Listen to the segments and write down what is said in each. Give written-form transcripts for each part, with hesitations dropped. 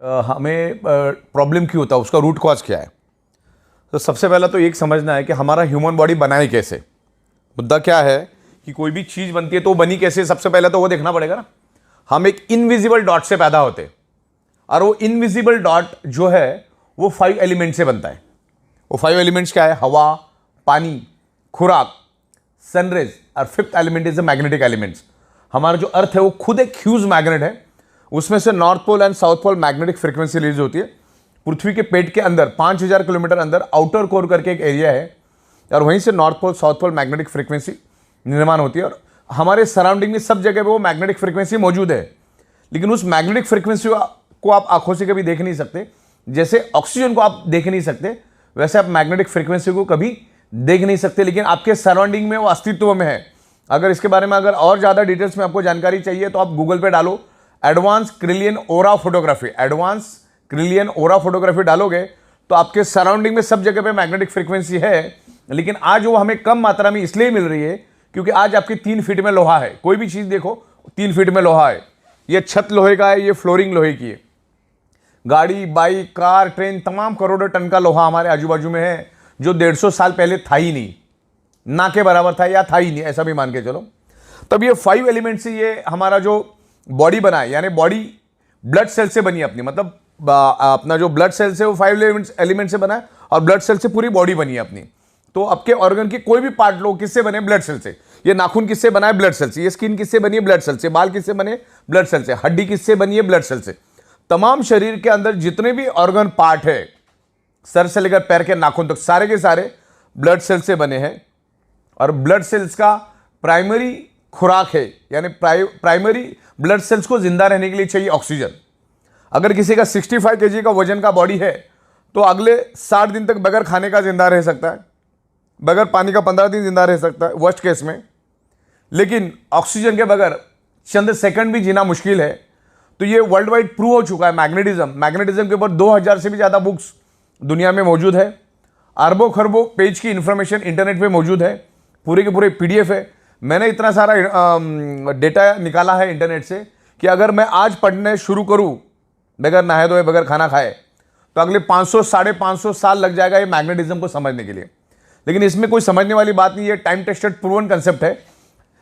हमें प्रॉब्लम क्यों होता है, उसका रूट कॉज क्या है। तो सबसे पहला तो एक समझना है कि हमारा ह्यूमन बॉडी बनाए कैसे। मुद्दा क्या है कि कोई भी चीज़ बनती है तो बनी कैसे, सबसे पहले तो वो देखना पड़ेगा ना। हम एक इनविजिबल डॉट से पैदा होते और वो इनविजिबल डॉट जो है वो 5 एलिमेंट से बनता है। वो 5 एलिमेंट्स क्या है? हवा, पानी, खुराक, सनरेज और 5th element is the magnetic elements. हमारा जो अर्थ है वो खुद एक ह्यूज मैग्नेट है। उसमें से north pole and south pole magnetic frequency release होती है। पृथ्वी के पेट के अंदर 5000 किलोमीटर अंदर आउटर कोर करके एक एरिया है और वहीं से north pole south pole magnetic frequency निर्माण होती है। और हमारे सराउंडिंग में सब जगह पे वो मैग्नेटिक फ्रीक्वेंसी मौजूद है, लेकिन उस मैग्नेटिक फ्रीक्वेंसी को आप आंखों से कभी देख नहीं सकते। जैसे ऑक्सीजन को आप देख नहीं सकते, वैसे आप मैग्नेटिक फ्रीक्वेंसी को कभी देख नहीं सकते, लेकिन आपके सराउंडिंग में वो अस्तित्व में है। अगर इसके बारे में अगर और ज़्यादा डिटेल्स में आपको जानकारी चाहिए तो आप गूगल पे डालो एडवांस क्रिलियन ओरा फोटोग्राफी। एडवांस क्रिलियन ओरा फोटोग्राफी डालोगे तो आपके सराउंडिंग में सब जगह पे मैग्नेटिक फ्रीक्वेंसी है, लेकिन आज वो हमें कम मात्रा में इसलिए मिल रही है क्योंकि आज आपकी 3 फीट में लोहा है। कोई भी चीज़ देखो 3 फीट में लोहा है। ये छत लोहे का है, ये फ्लोरिंग लोहे की है। गाड़ी, बाइक, कार, ट्रेन, तमाम करोड़ों टन का लोहा हमारे आजू बाजू में है जो 150 साल पहले था ही नहीं, ना के बराबर था या था ही नहीं, ऐसा भी मान के चलो। तब ये 5 एलिमेंट से ये हमारा जो बॉडी बना है, यानी बॉडी ब्लड सेल से बनी अपनी, मतलब अपना जो ब्लड सेल से वो 5 एलिमेंट से बना है और ब्लड सेल से पूरी बॉडी बनी है अपनी। तो आपके ऑर्गन की कोई भी पार्ट लो किससे बने? ब्लड सेल से। ये नाखून किससे बना है? ब्लड सेल से। ये स्किन किससे बनी है? ब्लड सेल से। बाल किससे बने? ब्लड सेल से। हड्डी किससे बनी है? ब्लड सेल से। तमाम शरीर के अंदर जितने भी ऑर्गन पार्ट है, सर से लेकर पैर के नाखून तक, सारे के सारे ब्लड सेल से बने हैं। और ब्लड सेल्स का प्राइमरी खुराक है, यानी प्राइमरी ब्लड सेल्स को जिंदा रहने के लिए चाहिए ऑक्सीजन। अगर किसी का 65 kg का वजन का बॉडी है तो अगले 60 दिन तक बगैर खाने का जिंदा रह सकता है, बगैर पानी का 15 दिन जिंदा रह सकता है वर्स्ट केस में। लेकिन ऑक्सीजन के बगैर चंद सेकंड भी जीना मुश्किल है। तो ये वर्ल्ड वाइड प्रूव हो चुका है। मैग्नेटिज्म के ऊपर 2000 से भी ज़्यादा बुक्स दुनिया में मौजूद है। अरबों खरबों पेज की इंफॉर्मेशन इंटरनेट पे मौजूद है, पूरे के पूरे PDF है। मैंने इतना सारा डेटा निकाला है इंटरनेट से कि अगर मैं आज पढ़ने शुरू करूं बगैर नहाए धोए, बगैर खाना खाए, तो अगले 500 साढ़े 500 साल लग जाएगा ये मैग्नेटिज्म को समझने के लिए। लेकिन इसमें कोई समझने वाली बात नहीं है, टाइम टेस्टेड प्रूवन कंसेप्ट है।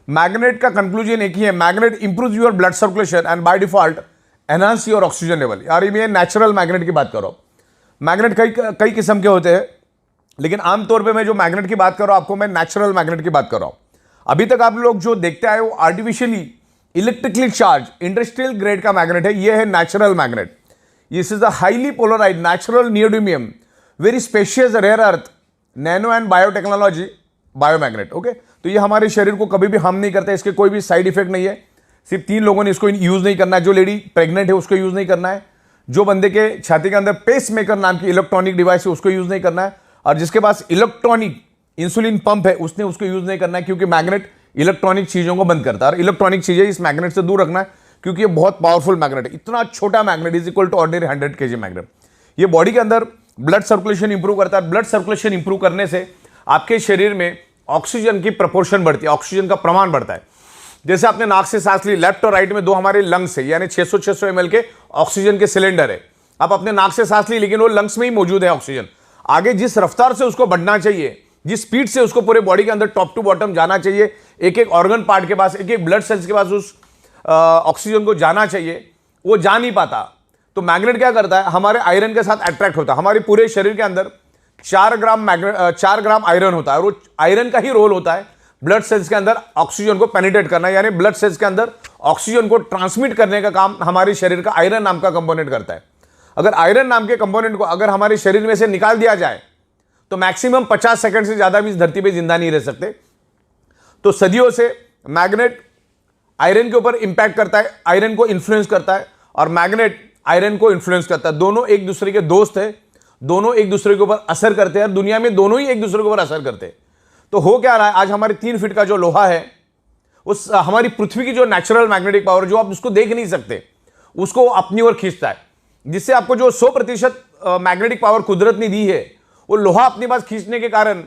मैग्नेट का कंक्लूजन एक ही है, magnet improve your blood circulation and by default enhance your oxygen level. यार ये नेचुरल मैग्नेट की बात करो। मैग्नेट कई किस्म के होते हैं, लेकिन आमतौर पे मैं जो मैग्नेट की बात कर रहा हूं आपको, मैं नेचुरल मैग्नेट की बात कर रहा हूं। अभी तक आप लोग जो देखते आए वो artificially electrically charge industrial grade का मैग्नेट है। ये है natural magnet. This is a highly polarised natural neodymium very specious rare earth nano and biotechnology biomagnet. Okay, तो ये हमारे शरीर को कभी भी हार्म नहीं करता, इसके कोई भी साइड इफेक्ट नहीं है। सिर्फ 3 लोगों ने इसको यूज नहीं करना है। जो लेडी प्रेग्नेंट है उसको यूज नहीं करना है, जो बंदे के छाती के अंदर पेस मेकर नाम की इलेक्ट्रॉनिक डिवाइस है उसको यूज नहीं करना है, और जिसके पास इलेक्ट्रॉनिक इंसुलिन पंप है उसने उसको यूज नहीं करना है, क्योंकि मैग्नेट इलेक्ट्रॉनिक चीजों को बंद करता है। और इलेक्ट्रॉनिक चीजें इस मैग्नेट से दूर रखना है, क्योंकि ये बहुत पावरफुल मैग्नेट है। इतना छोटा magnet is equal to ordinary 100 kg magnet. ये बॉडी के अंदर ब्लड सर्कुलेशन इंप्रूव करता है। ब्लड सर्कुलेशन इंप्रूव करने से आपके शरीर में ऑक्सीजन की प्रपोर्शन बढ़ती है, ऑक्सीजन का प्रमाण बढ़ता है। जैसे आपने नाक से सांस ली, लेफ्ट और राइट में 2 हमारे लंग्स है, यानी 600 ml के ऑक्सीजन के सिलेंडर है। आप अपने नाक से सांस ली, लेकिन वो लंग्स में ही मौजूद है ऑक्सीजन। आगे जिस रफ्तार से उसको बढ़ना चाहिए, जिस स्पीड से उसको पूरे बॉडी के अंदर टॉप टू बॉटम जाना चाहिए, एक एक ऑर्गन पार्ट के पास, एक एक ब्लड सेल्स के पास उस ऑक्सीजन को जाना चाहिए, वो जा नहीं पाता। तो मैग्नेट क्या करता है? हमारे आयरन के साथ अट्रैक्ट होता है। हमारे पूरे शरीर के अंदर 4 ग्राम आयरन होता है, और वो आयरन का ही रोल होता है ब्लड सेल्स के अंदर ऑक्सीजन को पेनिट्रेट करना, यानी ब्लड सेल्स के अंदर ऑक्सीजन को ट्रांसमिट करने का काम हमारे शरीर का आयरन नाम का कंपोनेंट करता है। अगर आयरन नाम के कंपोनेंट को अगर हमारे शरीर में से निकाल दिया जाए तो मैक्सिमम 50 सेकंड से ज्यादा भी इस धरती पे जिंदा नहीं रह सकते। तो सदियों से मैग्नेट आयरन के ऊपर इंपैक्ट करता है, आयरन को इन्फ्लुएंस करता है, और मैग्नेट आयरन को इन्फ्लुएंस करता है। दोनों एक दूसरे के दोस्त है, दोनों एक दूसरे के ऊपर असर करते हैं, और दुनिया में दोनों ही एक दूसरे के ऊपर असर करते हैं। तो हो क्या रहा है, आज हमारे 3 फीट का जो लोहा है, उस हमारी पृथ्वी की जो नेचुरल मैग्नेटिक पावर, जो आप उसको देख नहीं सकते, उसको अपनी ओर खींचता है, जिससे आपको जो 100% मैग्नेटिक पावर कुदरत ने दी है, वो लोहा अपने पास खींचने के कारण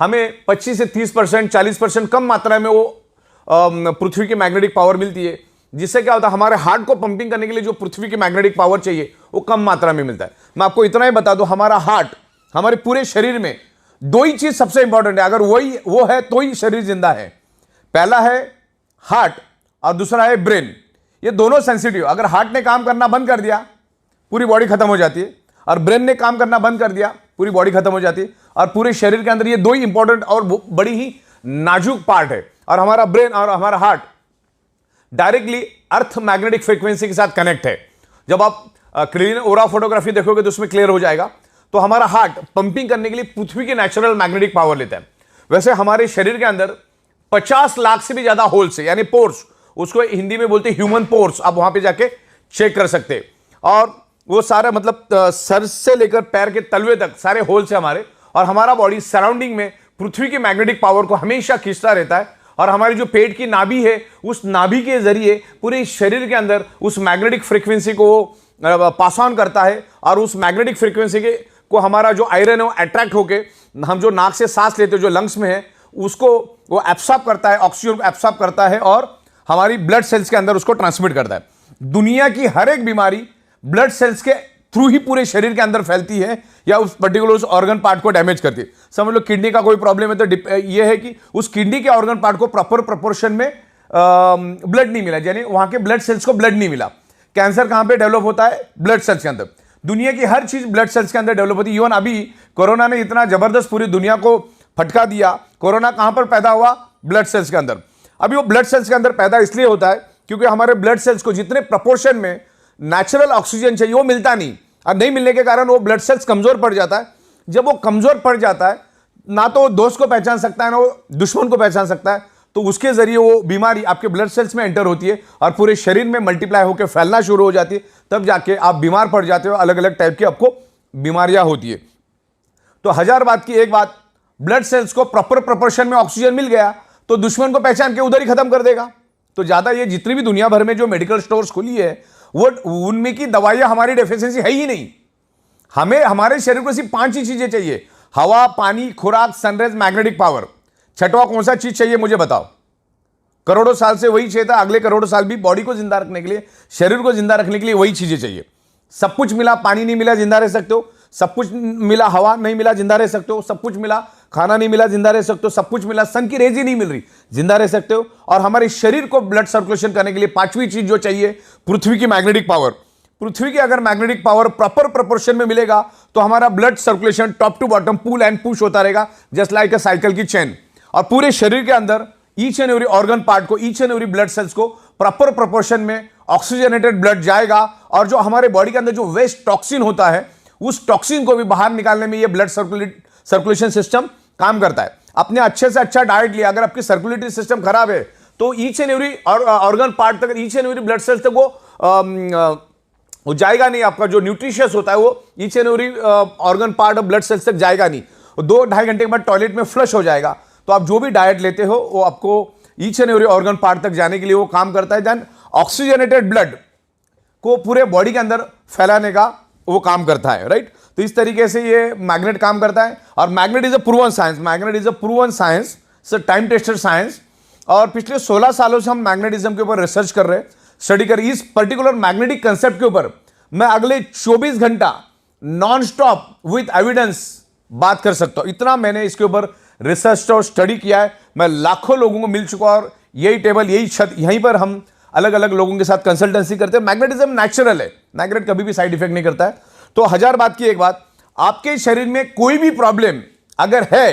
हमें 25 से 30%, 40% कम मात्रा में वो पृथ्वी की मैग्नेटिक पावर मिलती है, जिससे क्या होता है, हमारे हार्ट को पंपिंग करने के लिए जो पृथ्वी की मैग्नेटिक पावर चाहिए वो कम मात्रा में मिलता है। मैं आपको इतना ही बता दूं, हमारा हार्ट, हमारे पूरे शरीर में दो ही चीज सबसे इंपॉर्टेंट है, अगर वो है तो ही शरीर जिंदा है। पहला है हार्ट और दूसरा है ब्रेन। ये दोनों सेंसिटिव, अगर हार्ट ने काम करना बंद कर दिया पूरी बॉडी खत्म हो जाती है, और ब्रेन ने काम करना बंद कर दिया पूरी बॉडी खत्म हो जाती है। और पूरे शरीर के अंदर ये दो ही इंपॉर्टेंट और बड़ी ही नाजुक पार्ट है। और हमारा ब्रेन और हमारा heart directly earth magnetic frequency के साथ कनेक्ट है। जब आप क्लीन ओरा फोटोग्राफी देखोगे तो उसमें क्लियर हो जाएगा। तो हमारा हार्ट पंपिंग करने के लिए पृथ्वी की नेचुरल मैग्नेटिक पावर लेता है। वैसे हमारे शरीर के अंदर 50 लाख से भी ज्यादा होल्स है, यानी पोर्स, उसको हिंदी में बोलते हैं ह्यूमन पोर्स। आप वहां पे जाके चेक कर सकते हैं। और वो सारे मतलब सर से लेकर पैर के तलवे तक सारे होल्स है हमारे। और हमारा बॉडी सराउंडिंग में पृथ्वी की मैग्नेटिक पावर को हमेशा खींचता रहता है। और हमारी जो पेट की नाभि है, उस नाभि के जरिए पूरे शरीर के अंदर उस मैग्नेटिक फ्रीक्वेंसी को पास ऑन करता है। और उस मैग्नेटिक फ्रीक्वेंसी के को हमारा जो आयरन है वो अट्रैक्ट होके, हम जो नाक से सांस लेते हैं जो लंग्स में है, उसको वो एब्सॉर्ब करता है, ऑक्सीजन को एब्सॉर्ब करता है और हमारी ब्लड सेल्स के अंदर उसको ट्रांसमिट करता है। दुनिया की हर एक बीमारी ब्लड सेल्स के थ्रू ही पूरे शरीर के अंदर फैलती है या उस पर्टिकुलर उस ऑर्गन पार्ट को डैमेज करती है। समझ लो किडनी का कोई प्रॉब्लम है तो ये है कि उस किडनी के ऑर्गन पार्ट को प्रॉपर प्रोपोर्शन में ब्लड नहीं मिला, यानी वहां के ब्लड सेल्स को ब्लड नहीं मिला। कैंसर कहां पे डेवलप होता है? ब्लड सेल्स के अंदर। दुनिया की हर चीज ब्लड सेल्स के अंदर डेवलप होती है। इवन अभी कोरोना ने इतना जबरदस्त पूरी दुनिया को फटका दिया। कोरोना कहां पर पैदा हुआ? ब्लड सेल्स के अंदर। अभी वो ब्लड सेल्स के अंदर पैदा इसलिए होता है क्योंकि हमारे ब्लड सेल्स को जितने प्रपोर्शन में नेचुरल ऑक्सीजन चाहिए वो मिलता नहीं, और नहीं मिलने के कारण वो ब्लड सेल्स कमजोर पड़ जाता है। जब वो कमजोर पड़ जाता है, ना तो वो दोस्त को पहचान सकता है ना वो दुश्मन को पहचान सकता है, तो उसके जरिए वो बीमारी आपके ब्लड सेल्स में एंटर होती है और पूरे शरीर में मल्टीप्लाई होकर फैलना शुरू हो जाती है। तब जाके आप बीमार पड़ जाते हो, अलग अलग टाइप की आपको बीमारियां होती है। तो हजार बात की एक बात, ब्लड सेल्स को प्रॉपर प्रोपोर्शन में ऑक्सीजन मिल गया तो दुश्मन को पहचान के उधर ही खत्म कर देगा। तो ज्यादा ये जितनी भी दुनिया भर में जो मेडिकल स्टोर्स खुली है वो उनमें की दवाइयां हमारी डेफिशिएंसी है ही नहीं। हमें हमारे शरीर को सिर्फ 5 ही चीजें चाहिए: हवा, पानी, खुराक, सनराइज, मैग्नेटिक पावर। छठवां कौन सा चीज चाहिए मुझे बताओ? करोड़ों साल से वही चाहिए था, अगले करोड़ों साल भी बॉडी को जिंदा रखने के लिए, शरीर को जिंदा रखने के लिए वही चीजें चाहिए। सब कुछ मिला, पानी नहीं मिला जिंदा रह सकते हो। सब कुछ मिला, हवा नहीं मिला जिंदा रह सकते हो। सब कुछ मिला, खाना नहीं मिला जिंदा रह सकते हो। सब कुछ मिला, सन की रेज ही नहीं मिल रही, जिंदा रह सकते हो। और हमारे शरीर को ब्लड सर्कुलेशन करने के लिए 5वीं चीज जो चाहिए, पृथ्वी की मैग्नेटिक पावर। पृथ्वी की अगर मैग्नेटिक पावर प्रॉपर प्रोपोर्शन में मिलेगा तो हमारा blood circulation top to bottom pull and push होता रहेगा, जस्ट लाइक अ साइकिल की चेन। और पूरे शरीर के अंदर each and every organ part को, each and every blood cells को प्रॉपर प्रोपोर्शन में ऑक्सीजनेटेड ब्लड जाएगा। और जो हमारे बॉडी के अंदर जो वेस्ट टॉक्सिन होता है, उस टॉक्सिन को भी बाहर निकालने में ये ब्लड सर्कुलेशन सिस्टम काम करता है। अपने अच्छे से अच्छा डाइट लिया, अगर आपकी सर्कुलेटरी सिस्टम खराब है तो each and every organ part तक, each and every blood cells तक वो जाएगा नहीं। आपका जो न्यूट्रिशियस होता है वो each and every organ part of blood cells तक जाएगा नहीं। 2-2.5 घंटे के बाद टॉयलेट में फ्लश हो जाएगा। तो आप जो भी डाइट लेते हो वो आपको each and every organ part तक जाने के लिए वो काम करता है। देन ऑक्सीजनेटेड ब्लड को पूरे बॉडी के अंदर फैलाने का वो काम करता है, राइट। तो इस तरीके से ये मैग्नेट काम करता है। और magnet is a proven science, magnet is a proven science, time tested science. और पिछले 16 सालों से हम मैग्नेटिज्म के ऊपर रिसर्च कर रहे हैं, स्टडी कर रहे हैं। इस पर्टिकुलर मैग्नेटिक कंसेप्ट के ऊपर मैं अगले 24 घंटा नॉन स्टॉप विथ एविडेंस बात कर सकता हूं। इतना मैंने इसके ऊपर रिसर्च और स्टडी किया है। मैं लाखों लोगों को मिल चुका और यही टेबल, यही छत, यहीं पर हम अलग अलग लोगों के साथ कंसल्टेंसी करते हैं। मैग्नेटिज्म नेचुरल है, मैग्नेट कभी भी साइड इफेक्ट नहीं करता है। तो हजार बात की एक बात, आपके शरीर में कोई भी प्रॉब्लम अगर है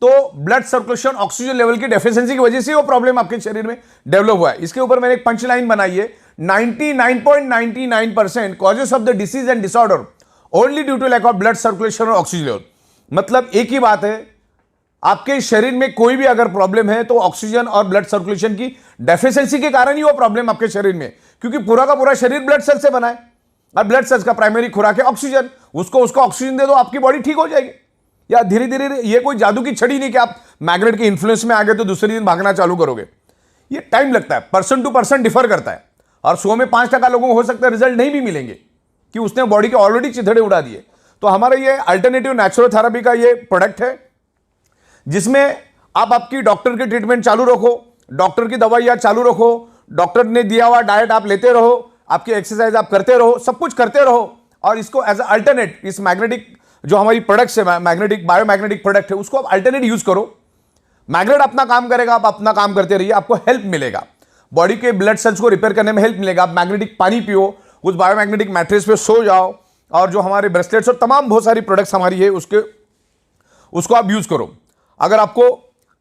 तो ब्लड सर्कुलेशन, ऑक्सीजन लेवल की डेफिशिएंसी की वजह से वो प्रॉब्लम आपके शरीर में डेवलप हुआ है। इसके ऊपर मैंने एक पंच लाइन बनाई है, 99.99% causes of the disease and disorder only due to lack of blood circulation और ऑक्सीजन लेवल। मतलब एक ही बात है, आपके शरीर में कोई भी अगर प्रॉब्लम है तो ऑक्सीजन और ब्लड सर्कुलेशन की डेफिशिएंसी के कारण ही वो प्रॉब्लम आपके शरीर में, क्योंकि पूरा का पूरा शरीर ब्लड सेल से बना है और ब्लड सेल्स का प्राइमरी खुराक है ऑक्सीजन। उसको ऑक्सीजन दे दो, आपकी बॉडी ठीक हो जाएगी। या धीरे धीरे, ये कोई जादू की छड़ी नहीं कि आप मैग्नेट के इन्फ्लुएंस में आ गए तो दूसरे दिन भागना चालू करोगे। ये टाइम लगता है, पर्सन टू पर्सन डिफर करता है। और 100 में 5% लोगों को हो सकता है रिजल्ट नहीं भी मिलेंगे कि उसने बॉडी के ऑलरेडी चिथड़े उड़ा दिए। तो हमारा ये अल्टरनेटिव नेचुरल थेरेपी का ये प्रोडक्ट है, जिसमें आप आपकी डॉक्टर की ट्रीटमेंट चालू रखो, डॉक्टर की दवाइयां चालू रखो, डॉक्टर ने दिया हुआ डाइट आप लेते रहो, आपकी एक्सरसाइज आप करते रहो, सब कुछ करते रहो, और इसको एज अल्टरनेट इस मैग्नेटिक जो हमारी प्रोडक्ट्स है, मैग्नेटिक बायोमैग्नेटिक प्रोडक्ट है, उसको आप अल्टरनेट यूज करो। मैग्नेट अपना काम करेगा, आप अपना काम करते रहिए, आपको हेल्प मिलेगा, बॉडी के ब्लड सेल्स को रिपेयर करने में हेल्प मिलेगा। आप मैग्नेटिक पानी पियो, उस बायोमैग्नेटिक मैट्रेस पे सो जाओ, और जो हमारे ब्रेसलेट्स और तमाम बहुत सारी प्रोडक्ट्स हमारी है उसको आप यूज करो। अगर आपको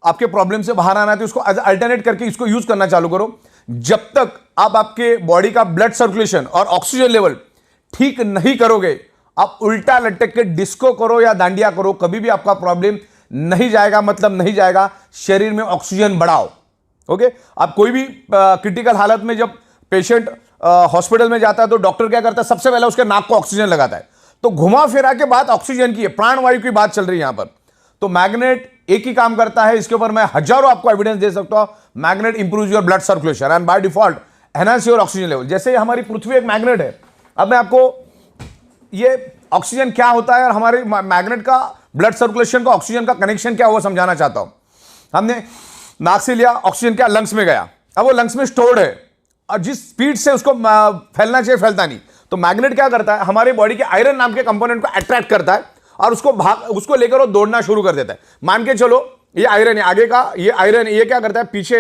आपके प्रॉब्लम से बाहर आना है तो इसको एज अल्टरनेट करके इसको यूज करना चालू करो। जब तक आप आपके बॉडी का ब्लड सर्कुलेशन और ऑक्सीजन लेवल ठीक नहीं करोगे, आप उल्टा लटक के डिस्को करो या दांडिया करो, कभी भी आपका प्रॉब्लम नहीं जाएगा, मतलब नहीं जाएगा। शरीर में ऑक्सीजन बढ़ाओ। ओके, आप कोई भी क्रिटिकल हालत में जब पेशेंट हॉस्पिटल में जाता है तो डॉक्टर क्या करता है, सबसे पहले उसके नाक को ऑक्सीजन लगाता है। तो घुमा फिरा के बात ऑक्सीजन की है, प्राणवायु की बात चल रही है यहां पर। तो मैग्नेट एक ही काम करता है, इसके ऊपर मैं हजारों आपको एविडेंस दे सकता हूं। Magnet improves your blood circulation and by default enhance your oxygen level. जैसे हमारी पृथ्वी एक मैग्नेट है, अब मैं आपको ये ऑक्सीजन क्या होता है और हमारे मैग्नेट का ब्लड सर्कुलेशन का ऑक्सीजन का कनेक्शन क्या हुआ समझाना चाहता हूं। हमने नाक से लिया, ऑक्सीजन क्या लंग्स में गया, अब वो लंग्स में स्टोर्ड है और जिस स्पीड से उसको फैलना चाहिए फैलता नहीं। तो मैग्नेट क्या करता है, हमारे बॉडी के आयरन नाम के कंपोनेंट को अट्रैक्ट करता है और उसको लेकर वो दौड़ना शुरू कर देता है। मान के चलो ये आयरन है, आगे का ये आयरन, ये क्या करता है, पीछे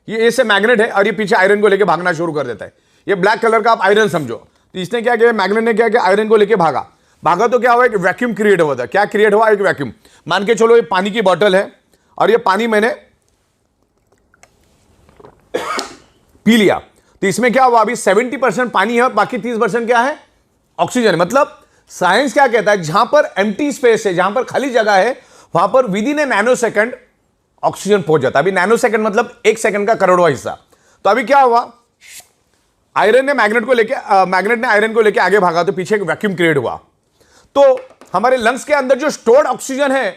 ये से मैग्नेट है और ये पीछे आयरन को लेकर भागना शुरू कर देता है। ये ब्लैक कलर का आप आयरन समझो। तो इसने क्या किया, मैग्नेट ने क्या किया, आयरन को लेकर भागा तो क्या हुआ, एक वैक्यूम क्रिएट हुआ था। क्या क्रिएट हुआ, एक वैक्यूम। मान के चलो ये पानी की बोतल है और ये पानी मैंने पी लिया, तो इसमें क्या हुआ, अभी 70% पानी है और बाकी 30% क्या है, ऑक्सीजन। मतलब साइंस क्या कहता है, जहां पर एम्प्टी स्पेस है, जहां पर खाली जगह है, वहां पर with in A nano second oxygen पहुंच जाता है। अभी नैनो सेकंड मतलब 1 सेकंड का करोड़वां हिस्सा। तो अभी क्या हुआ, आयरन ने मैग्नेट ने आयरन को लेकर आगे भागा तो पीछे एक वैक्यूम क्रिएट हुआ। तो हमारे लंग्स के अंदर जो स्टोर्ड ऑक्सीजन है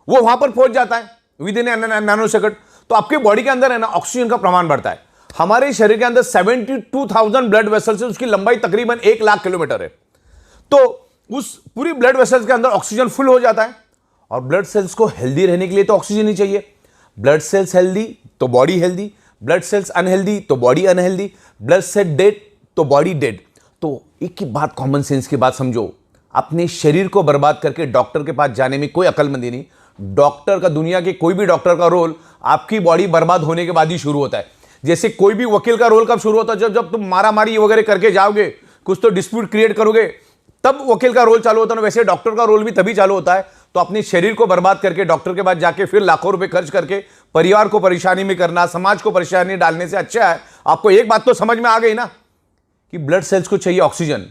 वो वहां पर पहुंच जाता है विद इन नैनो सेकंड। तो आपके बॉडी के अंदर है ना, ऑक्सीजन का प्रमाण बढ़ता है। हमारे शरीर के अंदर 72,000 ब्लड वेसल्स है, उसकी लंबाई तकरीबन 1 लाख किलोमीटर है। तो उस पूरी ब्लड वेसल्स के अंदर ऑक्सीजन फुल हो जाता है। और ब्लड सेल्स को हेल्दी रहने के लिए तो ऑक्सीजन ही चाहिए। ब्लड सेल्स हेल्दी तो body healthy, blood cells unhealthy तो body unhealthy, blood cell dead तो बॉडी डेड। तो एक ही बात, कॉमन सेंस की बात समझो, अपने शरीर को बर्बाद करके डॉक्टर के पास जाने में कोई अकलमंदी नहीं। डॉक्टर का, दुनिया के कोई भी डॉक्टर का रोल आपकी बॉडी बर्बाद होने के बाद ही शुरू होता है। जैसे कोई भी वकील का रोल कब शुरू होता है, जब तुम मारामारी वगैरह करके जाओगे, कुछ तो डिस्प्यूट क्रिएट करोगे, तब वकील का रोल चालू होता है। वैसे डॉक्टर का रोल भी तभी चालू होता है। तो अपने शरीर को बर्बाद करके डॉक्टर के पास जाके फिर लाखों रुपए खर्च करके परिवार को परेशानी में करना, समाज को परेशानी डालने से अच्छा है आपको एक बात तो समझ में आ गई ना कि ब्लड सेल्स को चाहिए ऑक्सीजन।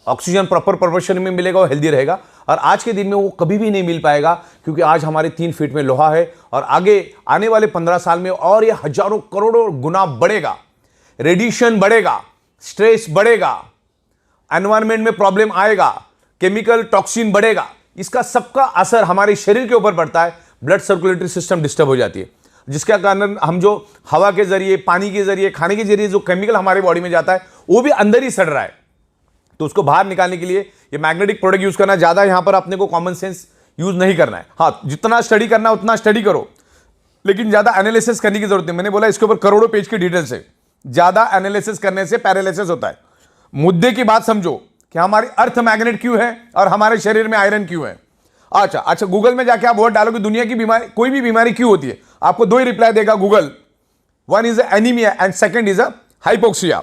ऑक्सीजन प्रॉपर प्रोपोर्शन में मिलेगा, वो हेल्दी रहेगा। और आज के दिन में वो कभी भी नहीं मिल पाएगा, क्योंकि आज हमारे 3 फीट में लोहा है और आगे आने वाले 15 साल में और ये हजारों करोड़ों गुना बढ़ेगा। रेडिएशन बढ़ेगा, स्ट्रेस बढ़ेगा, एनवायरमेंट में प्रॉब्लम आएगा, केमिकल टॉक्सिन बढ़ेगा। इसका सबका असर हमारे शरीर के ऊपर पड़ता है। ब्लड सर्कुलेटरी सिस्टम डिस्टर्ब हो जाती है, जिसके कारण हम जो हवा के जरिए, पानी के जरिए, खाने के जरिए जो केमिकल हमारे बॉडी में जाता है वो भी अंदर ही सड़ रहा है। तो उसको बाहर निकालने के लिए ये मैग्नेटिक प्रोडक्ट यूज करना, ज्यादा यहां पर अपने को कॉमन सेंस यूज नहीं करना है। हाँ, जितना स्टडी करना उतना स्टडी करो, लेकिन ज्यादा एनालिसिस करने की जरूरत नहीं। मैंने बोला इसके ऊपर करोड़ों पेज की डिटेल्स है। ज्यादा एनालिसिस करने से पैरालिसिस होता है। मुद्दे की बात समझो कि हमारी अर्थ मैग्नेट क्यों है और हमारे शरीर में आयरन क्यों है। अच्छा, गूगल में जाके आप वर्ड डालो कि दुनिया की बीमारी, कोई भी बीमारी क्यों होती है, आपको 2 ही रिप्लाई देगा Google. One is anaemia and second is hypoxia.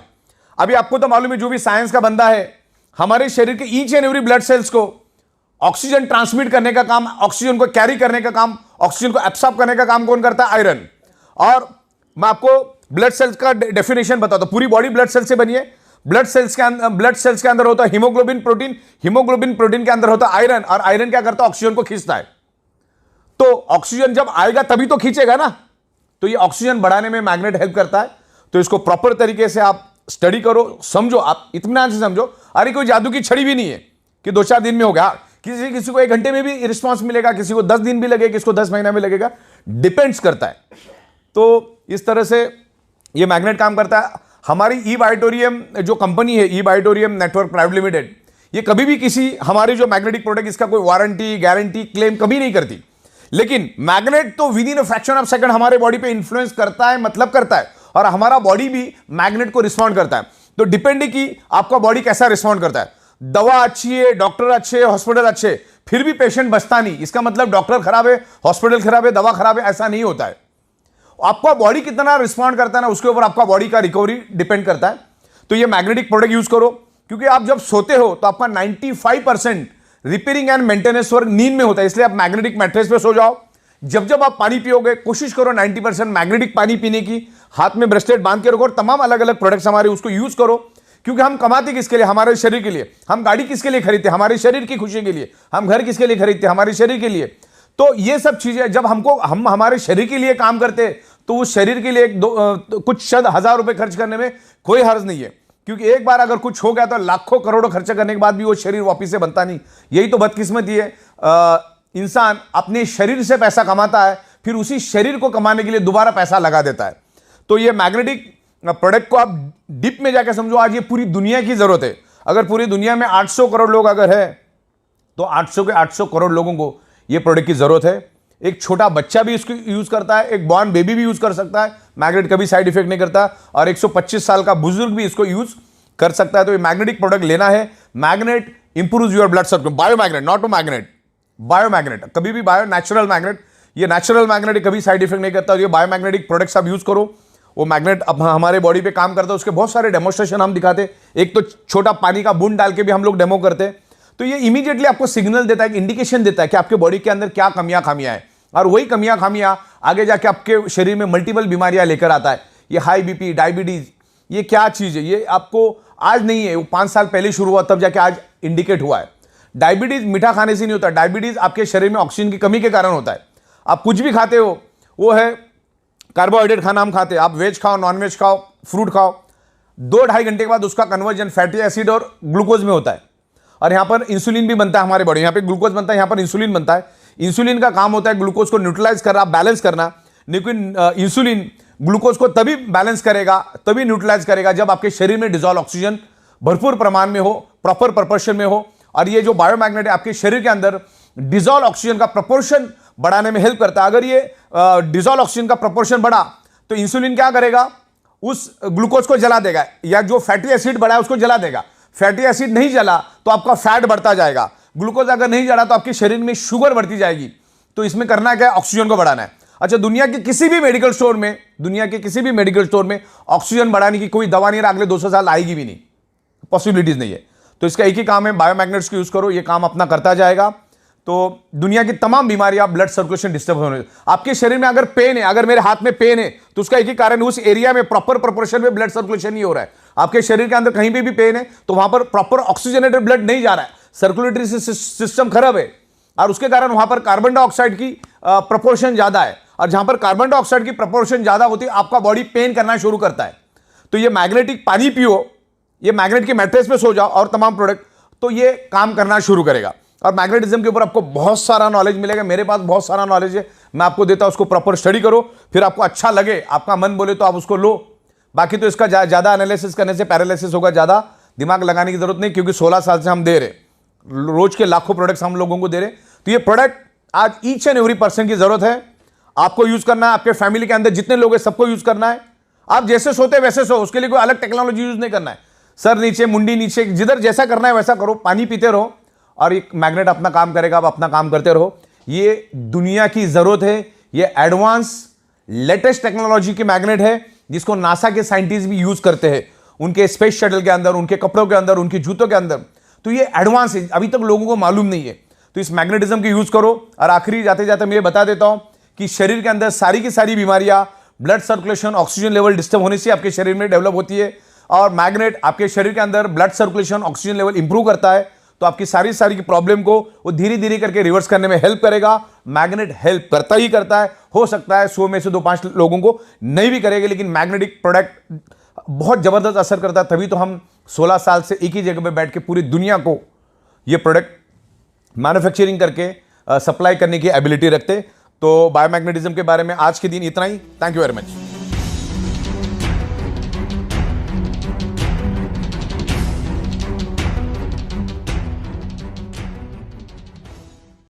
अभी आपको तो मालूम है, जो भी साइंस का बंदा है, हमारे शरीर के each and every blood cells को ऑक्सीजन ट्रांसमिट करने का काम, ऑक्सीजन को कैरी करने का काम, ऑक्सीजन को एब्सॉर्ब करने का काम कौन करता है, आयरन। और मैं आपको ब्लड सेल्स का डेफिनेशन बताता हूं। पूरी बॉडी ब्लड सेल्स से बनी है। ब्लड सेल्स के अंदर होता है हीमोग्लोबिन प्रोटीन, हीमोग्लोबिन प्रोटीन के अंदर होता है आयरन, और आयरन क्या करता है, ऑक्सीजन को खींचता है। तो ऑक्सीजन जब आएगा तभी तो खींचेगा ना। तो ये ऑक्सीजन बढ़ाने में मैग्नेट हेल्प करता है। तो इसको प्रॉपर तरीके से आप स्टडी करो, समझो, आप इत्मीनान से समझो। अरे कोई जादू की छड़ी भी नहीं है कि 2-4 दिन में हो गया। किसी को 1 घंटे में भी रिस्पॉन्स मिलेगा, किसी को 10 दिन भी लगेगा, किसी को 10 महीना में लगेगा, डिपेंड्स करता है। तो इस तरह से ये मैग्नेट काम करता है। हमारी ई बायोटोरियम जो कंपनी है, ई बायोटोरियम नेटवर्क प्राइवेट लिमिटेड, ये कभी भी किसी हमारे जो मैग्नेटिक प्रोडक्ट, इसका कोई वारंटी गारंटी क्लेम कभी नहीं करती। लेकिन मैग्नेट तो with in a fraction of second हमारे बॉडी पे इंफ्लुएंस करता है, मतलब करता है। और हमारा बॉडी भी मैग्नेट को रिस्पॉन्ड करता है। तो डिपेंड है कि आपका बॉडी कैसा रिस्पॉन्ड करता है। दवा अच्छी है, डॉक्टर अच्छे, हॉस्पिटल अच्छे, फिर भी पेशेंट बचता नहीं, इसका मतलब डॉक्टर खराब है, हॉस्पिटल खराब है, दवा खराब है, ऐसा नहीं होता है। आपका बॉडी कितना रिस्पॉन्ड करता है ना, उसके ऊपर आपका बॉडी का रिकवरी डिपेंड करता है। तो ये मैग्नेटिक प्रोडक्ट यूज करो, क्योंकि आप जब सोते हो तो आपका 95% रिपेयरिंग एंड मेंटेनेंस वर्क नींद में होता है, इसलिए आप मैग्नेटिक मैट्रेस पे सो जाओ। जब जब आप पानी पियोगे कोशिश करो 90% मैग्नेटिक पानी पीने की, हाथ में ब्रेसलेट बांध के रखो, और तमाम अलग अलग प्रोडक्ट्स हमारे उसको यूज करो। क्योंकि हम कमाते किसके लिए? हमारे शरीर के लिए। हम गाड़ी किसके लिए खरीदते? हमारे शरीर की खुशी के लिए। हम घर किसके लिए खरीदते? हमारे शरीर के लिए। तो ये सब चीजें जब हम हमारे शरीर के लिए काम करते तो उस शरीर के लिए कुछ शत हजार रुपए खर्च करने में कोई हर्ज नहीं है, क्योंकि एक बार अगर कुछ हो गया तो लाखों करोड़ों खर्चा करने के बाद भी वो शरीर वापिस से बनता नहीं। यही तो बदकिस्मती है। इंसान अपने शरीर से पैसा कमाता है, फिर उसी शरीर को कमाने के लिए दोबारा पैसा लगा देता है। तो ये मैग्नेटिक प्रोडक्ट को आप डीप में जाकर समझो, आज ये पूरी दुनिया की जरूरत है। अगर पूरी दुनिया में 800 करोड़ लोग अगर है तो 800 के 800 करोड़ लोगों को ये प्रोडक्ट की जरूरत है। एक छोटा बच्चा भी इसको यूज करता है, एक बॉर्न बेबी भी यूज कर सकता है, मैग्नेट कभी साइड इफेक्ट नहीं करता, और 125 साल का बुजुर्ग भी इसको यूज कर सकता है। तो ये मैग्नेटिक प्रोडक्ट लेना है। Magnet improves your blood circulation. Bio magnet, not to magnet, bio magnet, कभी भी बायो, नेचुरल मैग्नेट। ये नेचुरल मैग्नेट कभी साइड इफेक्ट नहीं करता। ये बायो मैग्नेटिक प्रोडक्ट्स आप यूज करो। वो मैग्नेट अब हमारे बॉडी पे काम करता है, उसके बहुत सारे डेमोस्ट्रेशन हम दिखाते। एक तो छोटा पानी का बूंद डाल के भी हम लोग डेमो करते। तो ये इमीडिएटली आपको सिग्नल देता है, इंडिकेशन देता है कि आपके बॉडी के अंदर क्या कमियां खामियां हैं, और वही कमियां खामियां आगे जाके आपके शरीर में मल्टीपल बीमारियां लेकर आता है। ये हाई बीपी, डायबिटीज, ये क्या चीज है? ये आपको आज नहीं है, वो 5 साल पहले शुरू हुआ, तब जाके आज इंडिकेट हुआ है। डायबिटीज मीठा खाने से नहीं होता, डायबिटीज आपके शरीर में ऑक्सीजन की कमी के कारण होता है। आप कुछ भी खाते हो, वो है कार्बोहाइड्रेट खाना हम खाते हैं, आप वेज खाओ, नॉन वेज खाओ, फ्रूट खाओ, 2-2.5 घंटे के बाद उसका कन्वर्जन फैटी एसिड और ग्लूकोज में होता है। और यहाँ पर इंसुलिन भी बनता है हमारे बॉडी, यहाँ पे ग्लूकोज बनता है, यहाँ पर इंसुलिन बनता है। इंसुलिन का काम होता है ग्लूकोज को न्यूट्रलाइज करना, बैलेंस करना। लेकिन इंसुलिन ग्लूकोज को तभी बैलेंस करेगा, तभी न्यूट्रलाइज करेगा जब आपके शरीर में डिजॉल्व ऑक्सीजन भरपूर प्रमाण में हो, प्रॉपर प्रपोर्शन में हो। और ये जो बायोमैग्नेट है आपके शरीर के अंदर डिजॉल्व ऑक्सीजन का प्रपोर्शन बढ़ाने में हेल्प करता है। अगर ये डिजॉल्व ऑक्सीजन का प्रपोर्शन बढ़ा तो इंसुलिन क्या करेगा? उस ग्लूकोज को जला देगा, या जो फैटी एसिड बढ़ा है उसको जला देगा। फैटी एसिड नहीं जला तो आपका फैट बढ़ता जाएगा, ग्लूकोज अगर नहीं जला तो आपके शरीर में शुगर बढ़ती जाएगी। तो इसमें करना क्या है? ऑक्सीजन को बढ़ाना है। अच्छा, दुनिया के किसी भी मेडिकल स्टोर में ऑक्सीजन बढ़ाने की कोई दवा नहीं है, अगले 200 साल आएगी भी नहीं, पॉसिबिलिटीज नहीं है। तो इसका एक ही काम है, बायोमैग्नेट्स को यूज करो, ये काम अपना करता जाएगा। तो दुनिया की तमाम बीमारियां, ब्लड सर्कुलेशन डिस्टर्ब होने, आपके शरीर में अगर पेन है, अगर मेरे हाथ में पेन है, तो उसका एक ही कारण, उस एरिया में प्रॉपर प्रोपोर्शन में ब्लड सर्कुलेशन नहीं हो रहा है। आपके शरीर के अंदर कहीं भी पेन है तो वहां पर प्रॉपर ऑक्सीजनेटेड ब्लड नहीं जा रहा है, सर्कुलेटरी सिस्टम खराब है, और उसके कारण वहां पर कार्बन डाइऑक्साइड की प्रपोर्शन ज्यादा है। और जहां पर कार्बन डाइऑक्साइड की प्रपोर्शन ज्यादा होती है, आपका बॉडी पेन करना शुरू करता है। तो ये मैग्नेटिक पानी पियो, ये मैग्नेट के मैट्रेस पे सो जाओ, और तमाम प्रोडक्ट, तो ये काम करना शुरू करेगा। और मैग्नेटिज्म के ऊपर आपको बहुत सारा नॉलेज मिलेगा, मेरे पास बहुत सारा नॉलेज है, मैं आपको देता हूं, उसको प्रॉपर स्टडी करो, फिर आपको अच्छा लगे, आपका मन बोले तो आप उसको लो। बाकी तो इसका ज्यादा एनालिसिस करने से पैरालिसिस होगा, ज्यादा दिमाग लगाने की जरूरत नहीं, क्योंकि 16 साल से हम दे रहे, रोज के लाखों प्रोडक्ट्स हम लोगों को दे रहे। तो ये प्रोडक्ट आज ईच एंड एवरी पर्सन की जरूरत है, आपको यूज करना है, आपके फैमिली के अंदर जितने लोग हैं सबको यूज करना है। आप जैसे सोते वैसे सो, उसके लिए कोई अलग टेक्नोलॉजी यूज नहीं करना है। सर नीचे, मुंडी नीचे, जिधर जैसा करना है वैसा करो, पानी पीते रहो, और एक मैग्नेट अपना काम करेगा, आप अपना काम करते रहो। ये दुनिया की जरूरत है, ये एडवांस लेटेस्ट टेक्नोलॉजी की मैग्नेट है, जिसको नासा के साइंटिस्ट भी यूज करते हैं उनके स्पेस शटल के अंदर, उनके कपड़ों के अंदर, उनके जूतों के अंदर। तो ये एडवांस है, अभी तक लोगों को मालूम नहीं है। तो इस मैग्नेटिज्म की यूज करो। और आखिरी जाते जाते मैं ये बता देता हूं कि शरीर के अंदर सारी की सारी बीमारियां blood circulation, oxygen level disturb होने से आपके शरीर में डेवलप होती है, और मैग्नेट आपके शरीर के अंदर blood circulation, oxygen level improve करता है। तो आपकी सारी की प्रॉब्लम को वो धीरे धीरे करके रिवर्स करने में हेल्प करेगा। मैग्नेट हेल्प करता ही करता है। हो सकता है 100 में से 2-5 लोगों को नहीं भी करेगा, लेकिन मैग्नेटिक प्रोडक्ट बहुत जबरदस्त असर करता है। तभी तो हम 16 साल से एक ही जगह पे बैठ के पूरी दुनिया को ये प्रोडक्ट मैन्युफैक्चरिंग करके सप्लाई करने की एबिलिटी रखते। तो बायोमैग्नेटिज्म के बारे में आज के दिन इतना ही। Thank you very much.